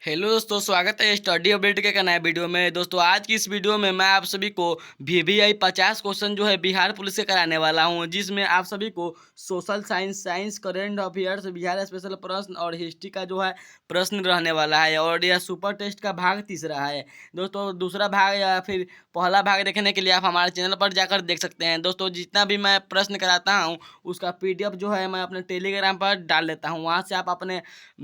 Hello दोस्तों, स्वागत है स्टडी अपडेट के नए वीडियो में। दोस्तों आज की इस वीडियो में मैं आप सभी को VVI 50 क्वेश्चन जो है बिहार पुलिस से कराने वाला हूं, जिसमें आप सभी को social science, current affairs, Bihar special प्रश्न और हिस्ट्री का जो है प्रश्न रहने वाला है। और यह सुपर टेस्ट का भाग तीसरा है। दोस्तों दूसरा भाग या फिर पहला भाग देखने के लिए आप हमारे चैनल पर जाकर देख सकते हैं। दोस्तों जितना भी मैं प्रश्न कराता हूँ उसका PDF जो है मैं अपने टेलीग्राम पर डाल देता हूँ। वहाँ से आप अपने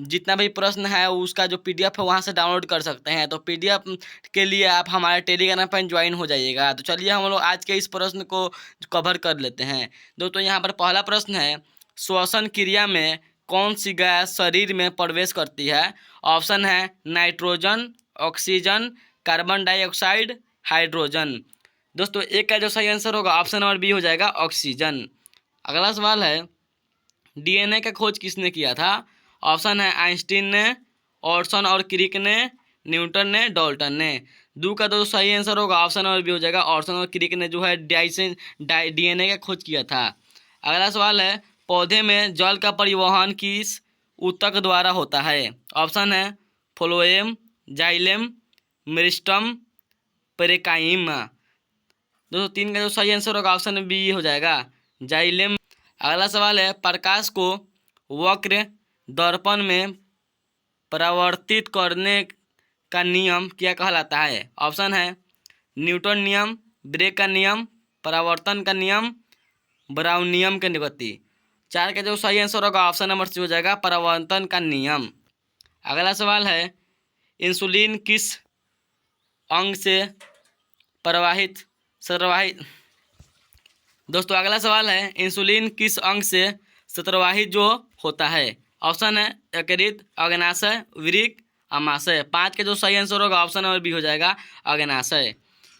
जितना भी प्रश्न है उसका जो PDF है वहाँ से डाउनलोड कर सकते हैं। तो PDF के लिए आप हमारे टेलीग्राम पर ज्वाइन हो जाइएगा। तो चलिए हम लोग आज के इस प्रश्न को कवर कर लेते हैं। दोस्तों यहाँ पर पहला प्रश्न है, श्वसन क्रिया में कौन सी गैस शरीर में प्रवेश करती है? ऑप्शन है nitrogen, oxygen, carbon dioxide, hydrogen. दोस्तों एक का जो सही आंसर होगा ऑप्शन नंबर बी हो जाएगा ऑक्सीजन। अगला सवाल है, DNA का खोज किसने किया था? ऑप्शन है आइंस्टीन ने, ऑर्सन और क्रिक ने, न्यूटन ने, डाल्टन ने। दो का जो सही आंसर होगा ऑप्शन नंबर बी हो जाएगा ऑर्सन और क्रिक ने जो है DNA का खोज किया था। अगला सवाल है, पौधे में जल का परिवहन किस ऊतक द्वारा होता है? ऑप्शन है फ्लोएम, जाइलेम, मेरिस्टम, पेरेकाइमा। दोस्तों तीन का जो सही आंसर होगा ऑप्शन बी हो जाएगा जाइलेम। अगला सवाल है, प्रकाश को वक्र दर्पण में परावर्तित करने का नियम क्या कहलाता है? ऑप्शन है न्यूटन नियम, ब्रेक का नियम, परावर्तन का नियम, ब्राउनियम के निगति। चार का जो सही आंसर होगा ऑप्शन नंबर सी हो जाएगा परावर्तन का नियम। अगला सवाल है, इंसुलिन किस अंग से प्रवाहित दोस्तों अगला सवाल है, इंसुलिन किस अंग से स्त्रवाहित जो होता है? ऑप्शन है यकृत, अग्नाशय, वृक्क, अमाशय। पाँच के जो सही आंसर होगा ऑप्शन नंबर बी हो जाएगा अग्नाशय।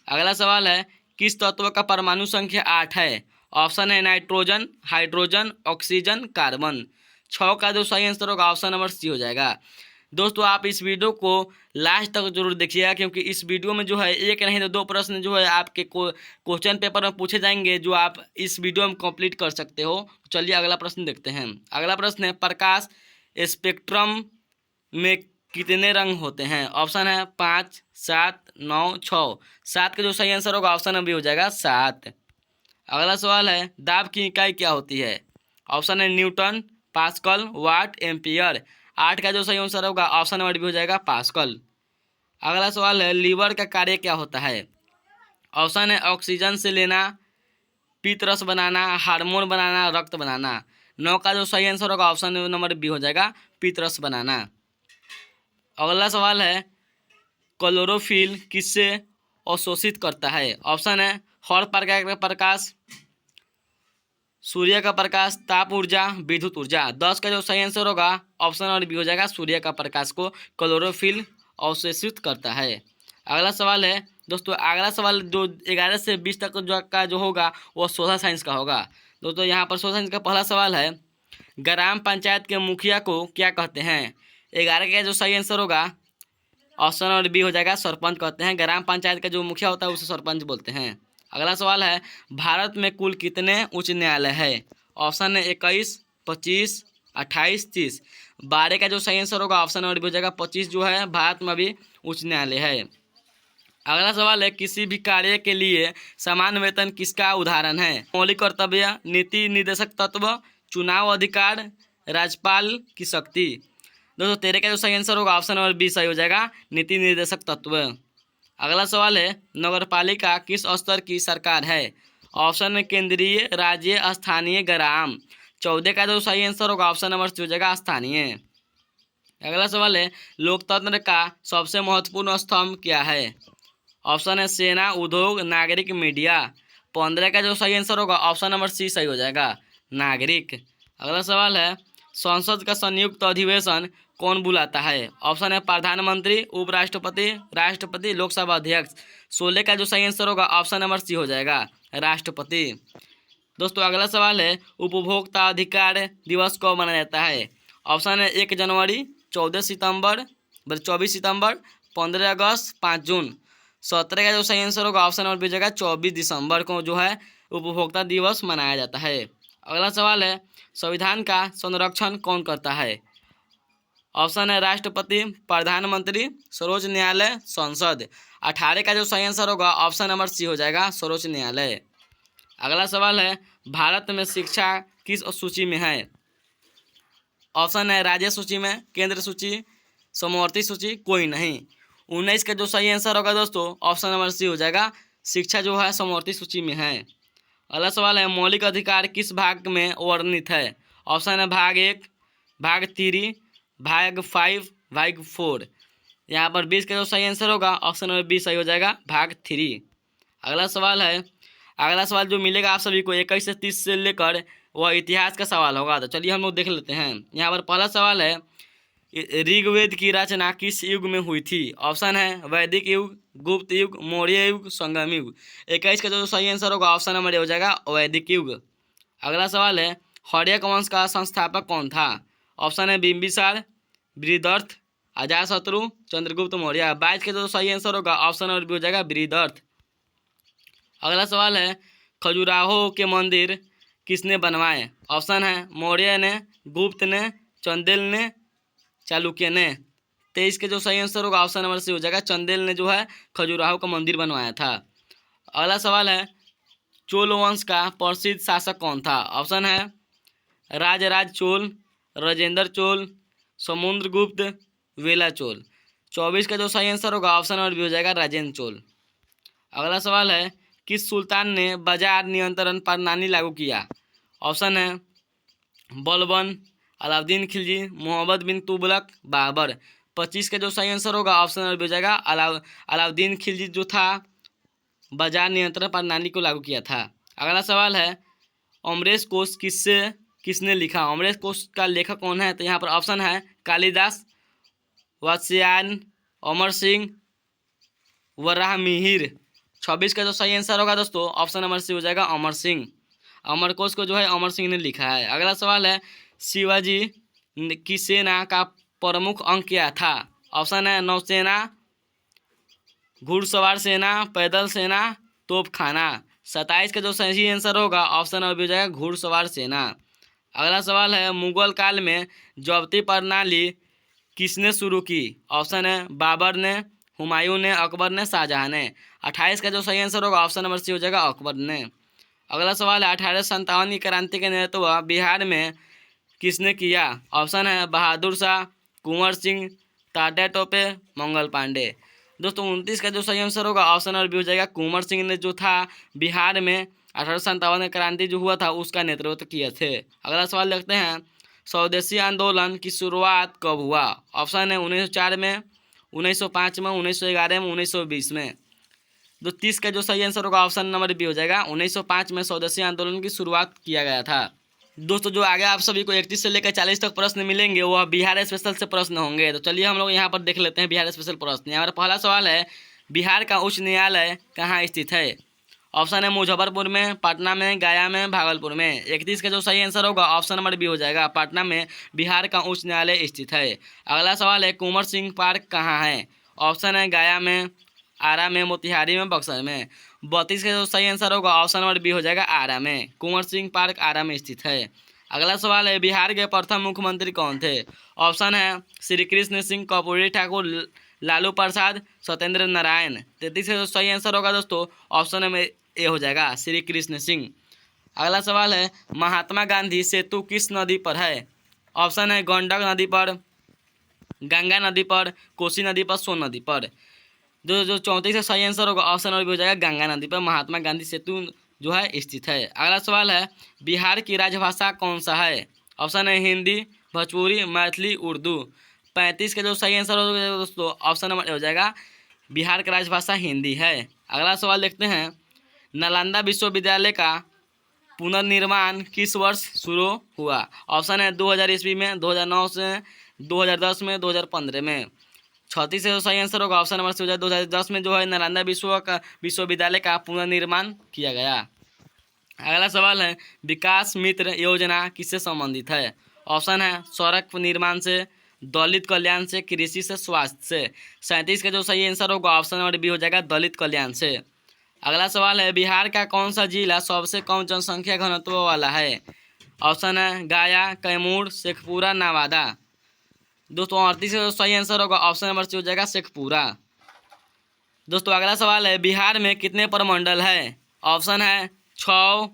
अगला सवाल है, किस तत्व का परमाणु संख्या 8 है? ऑप्शन है नाइट्रोजन, हाइड्रोजन, ऑक्सीजन, कार्बन। 6 का जो सही आंसर होगा ऑप्शन नंबर सी हो जाएगा। दोस्तों आप इस वीडियो को लास्ट तक जरूर देखिएगा, क्योंकि इस वीडियो में जो है एक नहीं तो दो प्रश्न जो है आपके क्वेश्चन पेपर में पूछे जाएंगे जो आप इस वीडियो में कंप्लीट कर सकते हो। चलिए अगला प्रश्न देखते हैं। अगला प्रश्न है, प्रकाश स्पेक्ट्रम में कितने रंग होते हैं? ऑप्शन है 5, 7, 9, 6। 7 का जो सही आंसर होगा ऑप्शन नंबर बी हो जाएगा 7। अगला सवाल है, दाब की इकाई क्या होती है? ऑप्शन है न्यूटन, पास्कल, वाट, एम्पियर। 8 का जो सही आंसर होगा ऑप्शन नंबर बी हो जाएगा पास्कल। अगला सवाल है, लीवर का कार्य क्या होता है? ऑप्शन है ऑक्सीजन से लेना, पीत रस बनाना, हार्मोन बनाना, रक्त बनाना। 9 का जो सही आंसर होगा ऑप्शन नंबर बी हो जाएगा पीत रस बनाना। अगला सवाल है, क्लोरोफिल किससे अवशोषित करता है? ऑप्शन है सौर प्रकाश का प्रकाश, सूर्य का प्रकाश, ताप ऊर्जा, विद्युत ऊर्जा। 10 का जो सही आंसर होगा ऑप्शन नंबर बी हो जाएगा सूर्य का प्रकाश को क्लोरोफिल अवशोषित करता है। अगला सवाल है दोस्तों, अगला सवाल जो 11 से 20 तक जो होगा वो सोशल साइंस का होगा। दोस्तों यहाँ पर सोशल साइंस का पहला सवाल है, ग्राम पंचायत के मुखिया को क्या कहते हैं? 11 का जो सही आंसर होगा ऑप्शन नंबर बी हो जाएगा सरपंच कहते हैं। ग्राम पंचायत का जो मुखिया होता है उसे सरपंच बोलते हैं। अगला सवाल है, भारत में कुल कितने उच्च न्यायालय है? ऑप्शन है 21, 25, 28, 30। 12 का जो सही आंसर होगा ऑप्शन नंबर बी हो जाएगा 25 जो है भारत में भी उच्च न्यायालय है। अगला सवाल है, किसी भी कार्य के लिए समान वेतन किसका उदाहरण है? मौलिक कर्तव्य, नीति निर्देशक तत्व, चुनाव अधिकार, राज्यपाल की शक्ति। दोस्तों 13 का जो सही आंसर होगा ऑप्शन नंबर बी सही हो जाएगा नीति निर्देशक तत्व। अगला सवाल है, नगरपालिका किस स्तर की सरकार है? ऑप्शन है केंद्रीय, राज्य, स्थानीय, ग्राम। 14 का जो सही आंसर होगा ऑप्शन नंबर सी हो जाएगा स्थानीय। अगला सवाल है, लोकतंत्र का सबसे महत्वपूर्ण स्तंभ क्या है? ऑप्शन है सेना, उद्योग, नागरिक, मीडिया। 15 का जो सही आंसर होगा ऑप्शन नंबर सी सही हो जाएगा नागरिक। अगला सवाल है, संसद का संयुक्त अधिवेशन कौन बुलाता है? ऑप्शन है प्रधानमंत्री, उपराष्ट्रपति, राष्ट्रपति, लोकसभा अध्यक्ष। 16 का जो सही आंसर होगा ऑप्शन नंबर सी हो जाएगा राष्ट्रपति। दोस्तों अगला सवाल है, उपभोक्ता अधिकार दिवस कब मनाया जाता है? ऑप्शन है 1 जनवरी, 24 सितंबर, 15 अगस्त, 5 जून। 17 का जो सही आंसर होगा ऑप्शन नंबर बी हो जाएगा 24 दिसंबर को जो है उपभोक्ता दिवस मनाया जाता है। अगला सवाल है, संविधान का संरक्षण कौन करता है? ऑप्शन है राष्ट्रपति, प्रधानमंत्री, सर्वोच्च न्यायालय, संसद। 18 का जो सही आंसर होगा ऑप्शन नंबर सी हो जाएगा, सर्वोच्च न्यायालय। अगला सवाल है, भारत में शिक्षा किस सूची में है? ऑप्शन है राज्य सूची में, केंद्र सूची, समवर्ती सूची, कोई नहीं। 19 का जो सही आंसर होगा दोस्तों ऑप्शन नंबर सी हो जाएगा, शिक्षा जो है समवर्ती सूची में है। अगला सवाल है, मौलिक अधिकार किस भाग में वर्णित है? ऑप्शन है भाग 1, भाग 3, भाग 5, भाग 4। यहाँ पर 20 का जो सही आंसर होगा ऑप्शन नंबर बी सही हो जाएगा, भाग 3। अगला सवाल जो मिलेगा आप सभी को 21 से 30 से लेकर वह इतिहास का सवाल होगा। तो चलिए हम लोग देख लेते हैं। यहाँ पर पहला सवाल है, ऋग्वेद की रचना किस युग में हुई थी? ऑप्शन है वैदिक युग, गुप्त युग, मौर्य युग, संगम युग। 21 का जो सही आंसर होगा ऑप्शन नंबर ए हो जाएगा, वैदिक युग। अगला सवाल है, हर्यक वंश का संस्थापक कौन था? ऑप्शन है बिंबिसार, बृहदर्थ, अजातशत्रु, चंद्रगुप्त मौर्य। 22 का जो सही आंसर होगा ऑप्शन नंबर बी हो जाएगा, बृहदर्थ। अगला सवाल है, खजुराहो के मंदिर किसने बनवाए? ऑप्शन है मौर्य ने, गुप्त ने, चंदेल ने, चालुक्य ने। 23 के जो सही आंसर होगा ऑप्शन नंबर सी हो जाएगा, चंदेल ने जो है खजुराहो का मंदिर बनवाया था। अगला सवाल है, चोल वंश का प्रसिद्ध शासक कौन था? ऑप्शन है राजराज चोल, राजेंद्र चोल, समुद्रगुप्त, वेला चोल। 24 का जो सही आंसर होगा ऑप्शन नंबर बी हो जाएगा, राजेंद्र चोल। अगला सवाल है, किस सुल्तान ने बाजार नियंत्रण प्रणाली लागू किया? ऑप्शन है बलबन, अलाउद्दीन खिलजी, मोहम्मद बिन तुगलक, बाबर। 25 का जो सही आंसर होगा ऑप्शन नंबर बी हो जाएगा, अलाउद्दीन खिलजी जो था बाजार नियंत्रण प्रणाली को लागू किया था। अगला सवाल है, अमरेश कोश किसने लिखा? अमरेश कोश का लेखक कौन है? तो यहाँ पर ऑप्शन है कालिदास, वात्स्यायन, अमर सिंह, वराह मिहिर। 26 का जो सही आंसर होगा दोस्तों ऑप्शन नंबर सी हो जाएगा, अमर सिंह। अमर कोश को जो है अमर सिंह ने लिखा है। अगला सवाल है, शिवाजी की सेना का प्रमुख अंग क्या था? ऑप्शन है नौसेना, घुड़सवार सेना, पैदल सेना, तोपखाना। 27 का जो सही आंसर होगा ऑप्शन नंबर बी हो जाएगा, घुड़सवार सेना। अगला सवाल है, मुगल काल में ज़ब्ती प्रणाली किसने शुरू की? ऑप्शन है बाबर ने, हुमायूं ने, अकबर ने, शाहजहां ने। 28 का जो सही आंसर होगा ऑप्शन नंबर सी हो जाएगा, अकबर ने। अगला सवाल है, 1857 की क्रांति के नेतृत्व बिहार में किसने किया? ऑप्शन है बहादुर शाह, कुंवर सिंह, तात्या टोपे, मंगल पांडे। दोस्तों 29 का जो सही आंसर होगा ऑप्शन नंबर बी हो जाएगा, कुंवर सिंह ने जो था बिहार में 1857 क्रांति जो हुआ था उसका नेतृत्व किए थे। अगला सवाल देखते हैं, स्वदेशी आंदोलन की शुरुआत कब हुआ? ऑप्शन है 1904 में, 1905 में, 1911 में, 1920 में। तो 30 का जो सही आंसर होगा ऑप्शन नंबर बी हो जाएगा, 1905 में स्वदेशी आंदोलन की शुरुआत किया गया था। दोस्तों जो आगे आप सभी को 31 से लेकर 40 तक प्रश्न मिलेंगे वह बिहार स्पेशल से प्रश्न होंगे। तो चलिए हम लोग यहाँ पर देख लेते हैं बिहार स्पेशल प्रश्न। यहाँ पर पहला सवाल है, बिहार का उच्च न्यायालय कहाँ स्थित है? ऑप्शन है मुजफ्फरपुर में, पटना में, गया में, भागलपुर में। 31 का जो सही आंसर होगा ऑप्शन नंबर बी हो जाएगा, पटना में बिहार का उच्च न्यायालय स्थित है। अगला सवाल है, कुंवर सिंह पार्क कहाँ है? ऑप्शन है गया में, आरा में, मोतिहारी में, बक्सर में। 32 का जो सही आंसर होगा ऑप्शन नंबर बी हो जाएगा, आरा में। कुंवर सिंह पार्क आरा में स्थित है। अगला सवाल है, बिहार के प्रथम मुख्यमंत्री कौन थे? ऑप्शन है श्री कृष्ण सिंह, कर्पूरी ठाकुर, लालू प्रसाद, सत्येंद्र नारायण। 33 का जो सही आंसर होगा दोस्तों ऑप्शन में ए हो जाएगा, श्री कृष्ण सिंह। अगला सवाल है, महात्मा गांधी सेतु किस नदी पर है? ऑप्शन है गंडक नदी पर, गंगा नदी पर, कोसी नदी पर, सोन नदी पर। जो 34 का सही आंसर होगा ऑप्शन नंबर बी हो जाएगा, गंगा नदी पर महात्मा गांधी सेतु जो है स्थित है। अगला सवाल है, बिहार की राजभाषा कौन सा है? ऑप्शन है हिंदी, भोजपुरी, मैथिली, उर्दू। 35 का जो सही आंसर होगा दोस्तों ऑप्शन नंबर ए हो जाएगा, बिहार की राजभाषा हिंदी है। अगला सवाल देखते हैं, नालंदा विश्वविद्यालय का पुनर्निर्माण किस वर्ष शुरू हुआ? ऑप्शन है 2000 ईस्वी में, 2009 से, 2010 में, 2015 में। 36 से जो सही आंसर होगा ऑप्शन नंबर सी हो जाएगा, 2010 में जो है नालंदा विश्वविद्यालय का पुनर्निर्माण किया गया। अगला सवाल है, विकास मित्र योजना किससे संबंधित है? ऑप्शन है सड़क निर्माण से, दलित कल्याण से, कृषि से, स्वास्थ्य से। 37 का जो सही आंसर होगा ऑप्शन नंबर बी हो जाएगा, दलित कल्याण से। अगला सवाल है, बिहार का कौन सा जिला सबसे कम जनसंख्या घनत्व वाला है? ऑप्शन है गया, कैमूर, शेखपुरा, नवादा। दोस्तों 38 का जो सही आंसर होगा ऑप्शन नंबर सी हो जाएगा शेखपुरा। दोस्तों अगला सवाल है, बिहार में कितने प्रमंडल है? ऑप्शन है 6,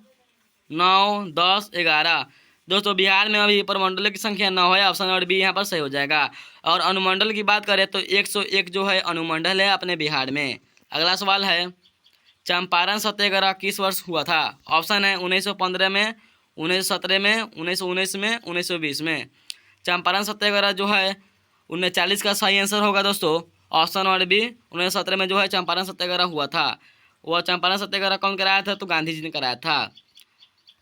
9, 10, 11। दोस्तों बिहार में अभी प्रमंडलों की संख्या 9 है, ऑप्शन नंबर बी यहाँ पर सही हो जाएगा। और अनुमंडल की बात करें तो 101 जो है अनुमंडल है अपने बिहार में। अगला सवाल है, चंपारण सत्याग्रह किस वर्ष हुआ था? ऑप्शन है 1915 में, 1917 में, 1919 में, 1920 में। चंपारण सत्याग्रह जो है 1940 का सही आंसर होगा दोस्तों, ऑप्शन नंबर बी 1917 में जो है चंपारण सत्याग्रह हुआ था। वह चंपारण सत्याग्रह कौन कराया था? तो गांधी जी ने कराया था।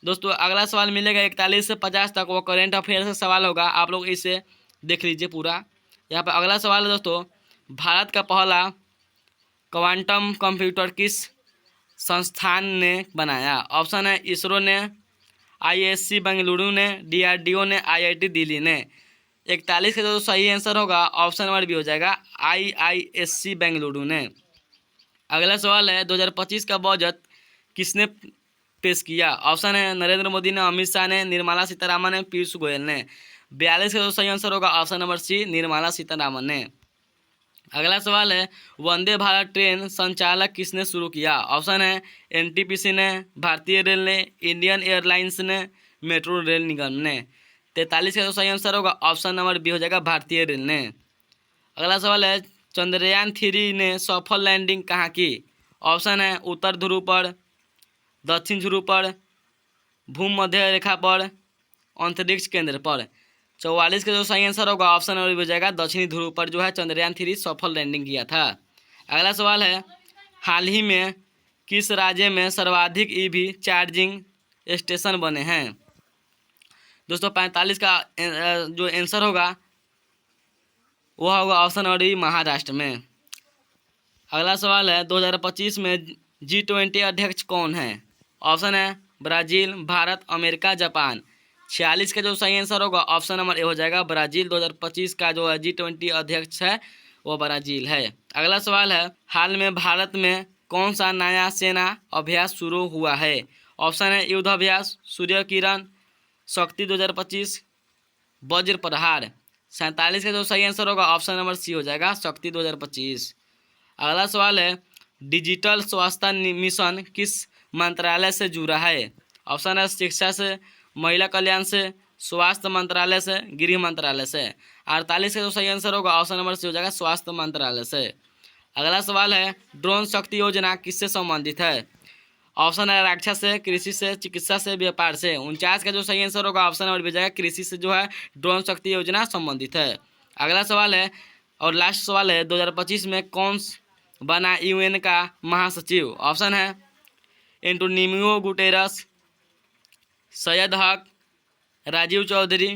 दोस्तों अगला सवाल मिलेगा 41 से 50 तक, वो करेंट अफेयर से सवाल होगा, आप लोग इसे देख लीजिए पूरा। यहाँ पर अगला सवाल है दोस्तों, भारत का पहला क्वांटम कंप्यूटर किस संस्थान ने बनाया? ऑप्शन है इसरो ने, IISc बेंगलुरु ने, DRDO ने, IIT दिल्ली ने। 41 का जो सही आंसर होगा ऑप्शन नंबर बी हो जाएगा, IISc बेंगलुरु ने। अगला सवाल है, 2025 का बजट किसने पेश किया? ऑप्शन है नरेंद्र मोदी ने, अमित शाह ने, निर्मला सीतारामन ने, पीयूष गोयल ने। 42 का जो सही आंसर होगा option number C Nirmala Sitharaman ने। अगला सवाल है, वंदे भारत ट्रेन संचालक किसने शुरू किया? ऑप्शन है NTPC ने, भारतीय रेल ने, इंडियन एयरलाइंस ने, मेट्रो रेल निगम ने। 43 का जो सही आंसर होगा ऑप्शन नंबर बी हो जाएगा, भारतीय रेल ने। अगला सवाल है, चंद्रयान 3 ने सफल लैंडिंग कहाँ की? ऑप्शन है उत्तर ध्रुव पर, दक्षिण ध्रुव पर, भूमध्य रेखा पर, अंतरिक्ष केंद्र पर। 44 का जो सही आंसर होगा ऑप्शन नंबर बी हो जाएगा, दक्षिणी ध्रुव पर जो है चंद्रयान 3 सफल लैंडिंग किया था। अगला सवाल है, हाल ही में किस राज्य में सर्वाधिक EV चार्जिंग स्टेशन बने हैं? दोस्तों 45 का जो आंसर होगा वह होगा ऑप्शन नंबर बी महाराष्ट्र में। अगला सवाल है, 2025 में G20 अध्यक्ष कौन है? ऑप्शन है ब्राज़ील, भारत, अमेरिका, जापान। 46 का जो सही आंसर होगा ऑप्शन नंबर ए हो जाएगा, ब्राज़ील। 2025 का जो है G20 अध्यक्ष है वो ब्राज़ील है। अगला सवाल है, हाल में भारत में कौन सा नया सेना अभ्यास शुरू हुआ है? ऑप्शन है युद्ध अभ्यास, सूर्य किरण, शक्ति 2025, वज्र प्रहार। 47 का जो सही आंसर होगा ऑप्शन नंबर सी हो जाएगा, शक्ति 2025। अगला सवाल है, डिजिटल स्वास्थ्य मिशन किस मंत्रालय से जुड़ा है? ऑप्शन है शिक्षा से, महिला कल्याण से, स्वास्थ्य मंत्रालय से, गृह मंत्रालय से। 48 का जो सही आंसर होगा ऑप्शन नंबर सी हो जाएगा, स्वास्थ्य मंत्रालय से। अगला सवाल है, ड्रोन शक्ति योजना किससे संबंधित है? ऑप्शन है रक्षा से, कृषि से, चिकित्सा से, व्यापार से। 49 का जो सही आंसर होगा ऑप्शन नंबर बी हो जाएगा, कृषि से जो है ड्रोन शक्ति योजना संबंधित है। अगला सवाल है और लास्ट सवाल है, 2025 में कौन बना UN का महासचिव? ऑप्शन है एंटोनियो गुटेरस, सैयद हक, राजीव चौधरी,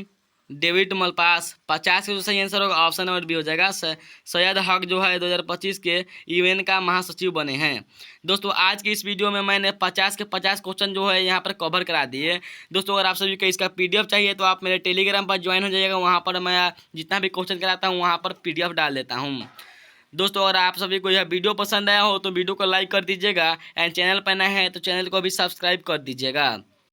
डेविड मलपास। 50 का जो सही आंसर होगा ऑप्शन नंबर बी हो जाएगा, सैयद हक जो है 2025 के UN का महासचिव बने हैं। दोस्तों आज की इस वीडियो में मैंने 50 के 50 क्वेश्चन जो है यहाँ पर कवर करा दिए। दोस्तों अगर आप सभी को इसका PDF चाहिए तो आप मेरे टेलीग्राम पर ज्वाइन हो जाइएगा, वहाँ पर मैं जितना भी क्वेश्चन कराता हूँ वहाँ पर PDF डाल देता हूँ। दोस्तों अगर आप सभी को यह वीडियो पसंद आया हो तो वीडियो को लाइक कर दीजिएगा, एंड चैनल पर नए हैं तो चैनल को भी सब्सक्राइब कर दीजिएगा।